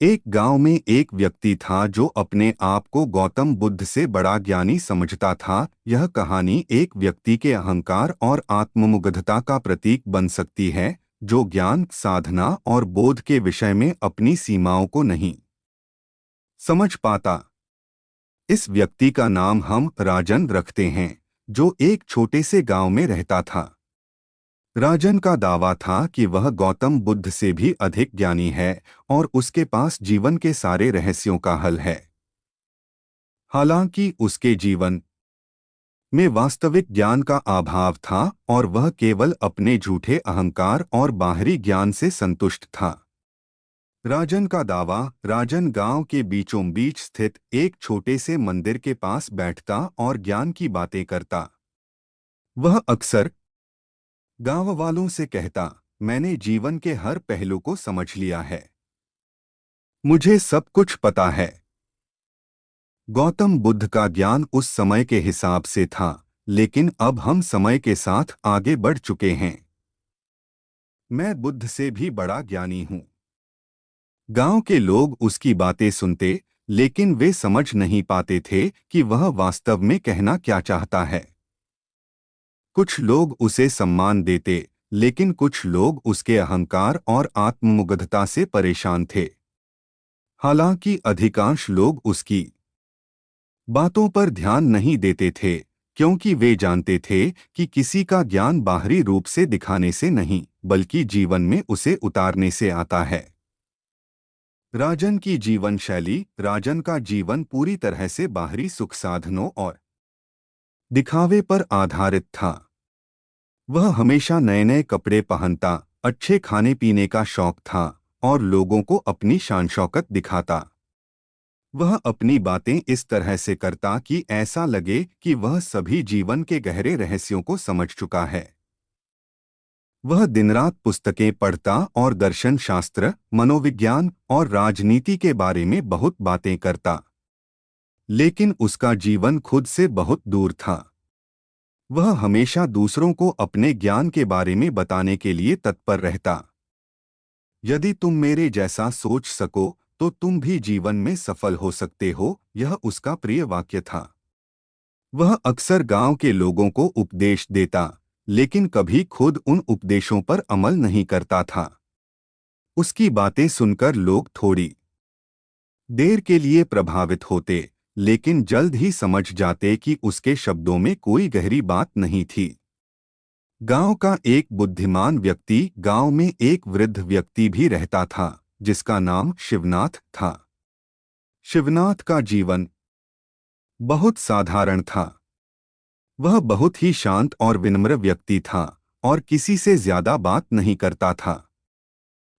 एक गांव में एक व्यक्ति था जो अपने आप को गौतम बुद्ध से बड़ा ज्ञानी समझता था। यह कहानी एक व्यक्ति के अहंकार और आत्ममुग्धता का प्रतीक बन सकती है, जो ज्ञान, साधना और बोध के विषय में अपनी सीमाओं को नहीं समझ पाता। इस व्यक्ति का नाम हम राजन रखते हैं, जो एक छोटे से गांव में रहता था। राजन का दावा था कि वह गौतम बुद्ध से भी अधिक ज्ञानी है और उसके पास जीवन के सारे रहस्यों का हल है। हालांकि उसके जीवन में वास्तविक ज्ञान का अभाव था और वह केवल अपने झूठे अहंकार और बाहरी ज्ञान से संतुष्ट था। राजन का दावा। राजन गांव के बीचों बीच स्थित एक छोटे से मंदिर के पास बैठता और ज्ञान की बातें करता। वह अक्सर गांव वालों से कहता, मैंने जीवन के हर पहलू को समझ लिया है, मुझे सब कुछ पता है। गौतम बुद्ध का ज्ञान उस समय के हिसाब से था, लेकिन अब हम समय के साथ आगे बढ़ चुके हैं। मैं बुद्ध से भी बड़ा ज्ञानी हूं। गांव के लोग उसकी बातें सुनते, लेकिन वे समझ नहीं पाते थे कि वह वास्तव में कहना क्या चाहता है। कुछ लोग उसे सम्मान देते, लेकिन कुछ लोग उसके अहंकार और आत्ममुग्धता से परेशान थे। हालांकि अधिकांश लोग उसकी बातों पर ध्यान नहीं देते थे, क्योंकि वे जानते थे कि किसी का ज्ञान बाहरी रूप से दिखाने से नहीं, बल्कि जीवन में उसे उतारने से आता है। राजन की जीवन शैली। राजन का जीवन पूरी तरह से बाहरी सुख साधनों और दिखावे पर आधारित था। वह हमेशा नए नए कपड़े पहनता, अच्छे खाने पीने का शौक था और लोगों को अपनी शान शौकत दिखाता। वह अपनी बातें इस तरह से करता कि ऐसा लगे कि वह सभी जीवन के गहरे रहस्यों को समझ चुका है। वह दिन-रात पुस्तकें पढ़ता और दर्शन शास्त्र, मनोविज्ञान और राजनीति के बारे में बहुत बातें करता। लेकिन उसका जीवन खुद से बहुत दूर था। वह हमेशा दूसरों को अपने ज्ञान के बारे में बताने के लिए तत्पर रहता। यदि तुम मेरे जैसा सोच सको तो तुम भी जीवन में सफल हो सकते हो, यह उसका प्रिय वाक्य था। वह अक्सर गांव के लोगों को उपदेश देता, लेकिन कभी खुद उन उपदेशों पर अमल नहीं करता था। उसकी बातें सुनकर लोग थोड़ी देर के लिए प्रभावित होते, लेकिन जल्द ही समझ जाते कि उसके शब्दों में कोई गहरी बात नहीं थी। गांव का एक बुद्धिमान व्यक्ति। गांव में एक वृद्ध व्यक्ति भी रहता था, जिसका नाम शिवनाथ था। शिवनाथ का जीवन बहुत साधारण था। वह बहुत ही शांत और विनम्र व्यक्ति था और किसी से ज्यादा बात नहीं करता था।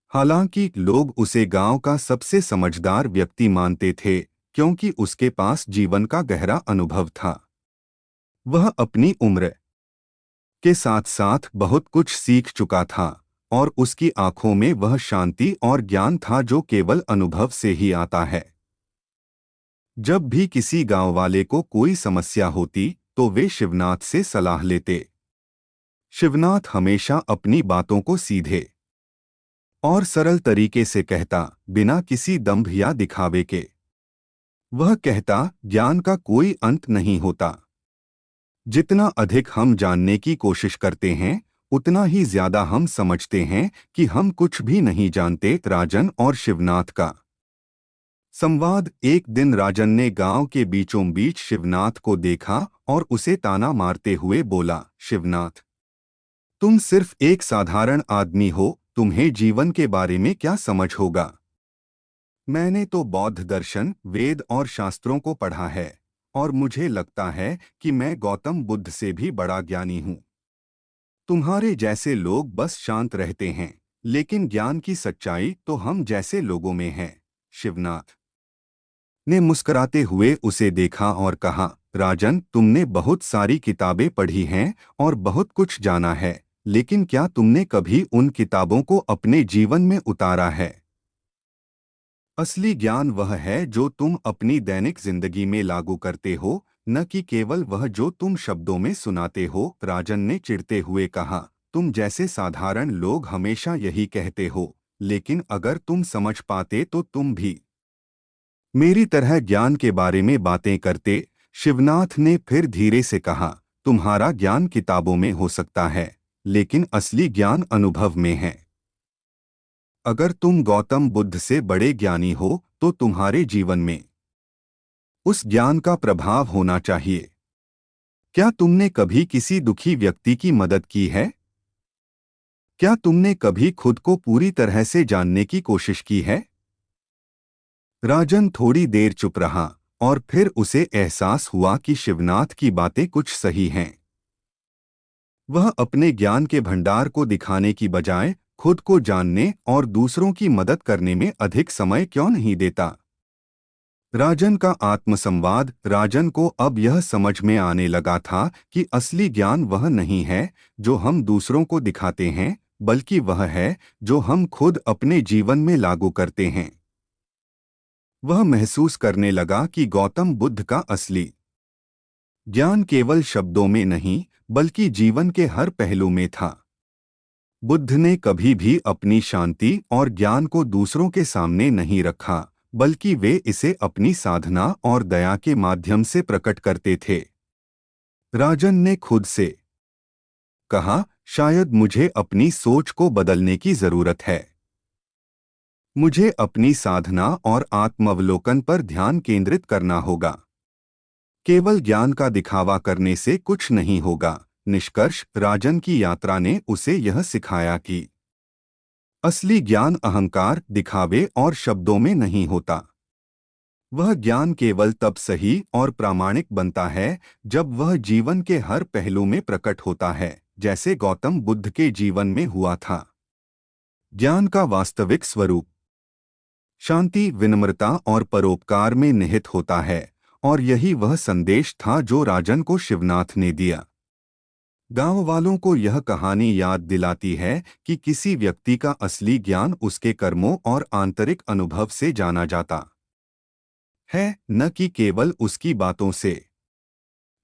हालांकि लोग उसे गांव का सबसे समझदार व्यक्ति मानते थे, क्योंकि उसके पास जीवन का गहरा अनुभव था। वह अपनी उम्र के साथ साथ बहुत कुछ सीख चुका था और उसकी आंखों में वह शांति और ज्ञान था जो केवल अनुभव से ही आता है। जब भी किसी गांव वाले को कोई समस्या होती तो वे शिवनाथ से सलाह लेते। शिवनाथ हमेशा अपनी बातों को सीधे और सरल तरीके से कहता, बिना किसी दंभ या दिखावे के। वह कहता, ज्ञान का कोई अंत नहीं होता। जितना अधिक हम जानने की कोशिश करते हैं, उतना ही ज्यादा हम समझते हैं कि हम कुछ भी नहीं जानते। राजन और शिवनाथ का संवाद। एक दिन राजन ने गांव के बीचों बीच शिवनाथ को देखा और उसे ताना मारते हुए बोला, शिवनाथ, तुम सिर्फ एक साधारण आदमी हो, तुम्हें जीवन के बारे में क्या समझ होगा। मैंने तो बौद्ध दर्शन, वेद और शास्त्रों को पढ़ा है और मुझे लगता है कि मैं गौतम बुद्ध से भी बड़ा ज्ञानी हूँ। तुम्हारे जैसे लोग बस शांत रहते हैं, लेकिन ज्ञान की सच्चाई तो हम जैसे लोगों में है। शिवनाथ ने मुस्कुराते हुए उसे देखा और कहा, राजन, तुमने बहुत सारी किताबें पढ़ी हैं और बहुत कुछ जाना है, लेकिन क्या तुमने कभी उन किताबों को अपने जीवन में उतारा है। असली ज्ञान वह है जो तुम अपनी दैनिक जिंदगी में लागू करते हो, न कि केवल वह जो तुम शब्दों में सुनाते हो। राजन ने चिढ़ते हुए कहा, तुम जैसे साधारण लोग हमेशा यही कहते हो, लेकिन अगर तुम समझ पाते तो तुम भी मेरी तरह ज्ञान के बारे में बातें करते। शिवनाथ ने फिर धीरे से कहा, तुम्हारा ज्ञान किताबों में हो सकता है, लेकिन असली ज्ञान अनुभव में है। अगर तुम गौतम बुद्ध से बड़े ज्ञानी हो तो तुम्हारे जीवन में उस ज्ञान का प्रभाव होना चाहिए। क्या तुमने कभी किसी दुखी व्यक्ति की मदद की है? क्या तुमने कभी खुद को पूरी तरह से जानने की कोशिश की है? राजन थोड़ी देर चुप रहा और फिर उसे एहसास हुआ कि शिवनाथ की बातें कुछ सही हैं। वह अपने ज्ञान के भंडार को दिखाने की बजाय खुद को जानने और दूसरों की मदद करने में अधिक समय क्यों नहीं देता? राजन का आत्मसंवाद। राजन को अब यह समझ में आने लगा था कि असली ज्ञान वह नहीं है जो हम दूसरों को दिखाते हैं, बल्कि वह है जो हम खुद अपने जीवन में लागू करते हैं। वह महसूस करने लगा कि गौतम बुद्ध का असली ज्ञान केवल शब्दों में नहीं, बल्कि जीवन के हर पहलू में था। बुद्ध ने कभी भी अपनी शांति और ज्ञान को दूसरों के सामने नहीं रखा, बल्कि वे इसे अपनी साधना और दया के माध्यम से प्रकट करते थे। राजन ने खुद से कहा, शायद मुझे अपनी सोच को बदलने की जरूरत है। मुझे अपनी साधना और आत्मावलोकन पर ध्यान केंद्रित करना होगा। केवल ज्ञान का दिखावा करने से कुछ नहीं होगा। निष्कर्ष, राजन की यात्रा ने उसे यह सिखाया कि असली ज्ञान अहंकार, दिखावे और शब्दों में नहीं होता। वह ज्ञान केवल तब सही और प्रामाणिक बनता है जब वह जीवन के हर पहलू में प्रकट होता है, जैसे गौतम बुद्ध के जीवन में हुआ था। ज्ञान का वास्तविक स्वरूप शांति, विनम्रता और परोपकार में निहित होता है, और यही वह संदेश था जो राजन को शिवनाथ ने दिया। गांव वालों को यह कहानी याद दिलाती है कि किसी व्यक्ति का असली ज्ञान उसके कर्मों और आंतरिक अनुभव से जाना जाता है, न कि केवल उसकी बातों से।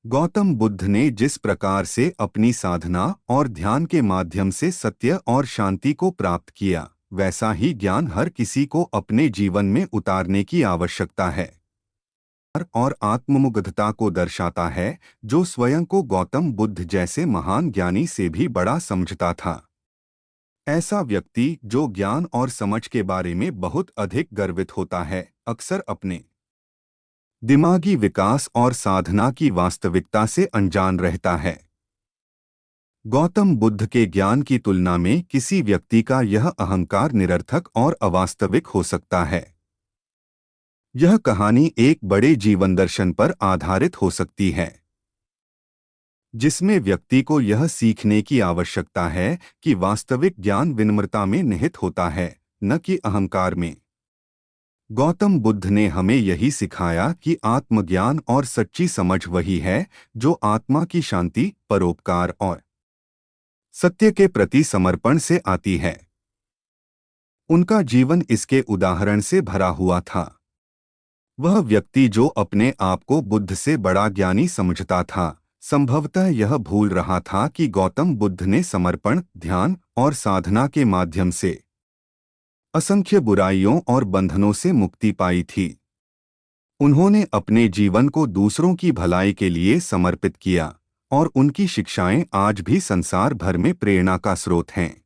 गौतम बुद्ध ने जिस प्रकार से अपनी साधना और ध्यान के माध्यम से सत्य और शांति को प्राप्त किया, वैसा ही ज्ञान हर किसी को अपने जीवन में उतारने की आवश्यकता है। और आत्ममुग्धता को दर्शाता है, जो स्वयं को गौतम बुद्ध जैसे महान ज्ञानी से भी बड़ा समझता था। ऐसा व्यक्ति जो ज्ञान और समझ के बारे में बहुत अधिक गर्वित होता है, अक्सर अपने दिमागी विकास और साधना की वास्तविकता से अनजान रहता है। गौतम बुद्ध के ज्ञान की तुलना में किसी व्यक्ति का यह अहंकार निरर्थक और अवास्तविक हो सकता है। यह कहानी एक बड़े जीवन दर्शन पर आधारित हो सकती है, जिसमें व्यक्ति को यह सीखने की आवश्यकता है कि वास्तविक ज्ञान विनम्रता में निहित होता है, न कि अहंकार में। गौतम बुद्ध ने हमें यही सिखाया कि आत्मज्ञान और सच्ची समझ वही है जो आत्मा की शांति, परोपकार और सत्य के प्रति समर्पण से आती है। उनका जीवन इसके उदाहरण से भरा हुआ था। वह व्यक्ति जो अपने आप को बुद्ध से बड़ा ज्ञानी समझता था, संभवतः यह भूल रहा था कि गौतम बुद्ध ने समर्पण, ध्यान और साधना के माध्यम से असंख्य बुराइयों और बंधनों से मुक्ति पाई थी। उन्होंने अपने जीवन को दूसरों की भलाई के लिए समर्पित किया, और उनकी शिक्षाएं आज भी संसार भर में प्रेरणा का स्रोत हैं।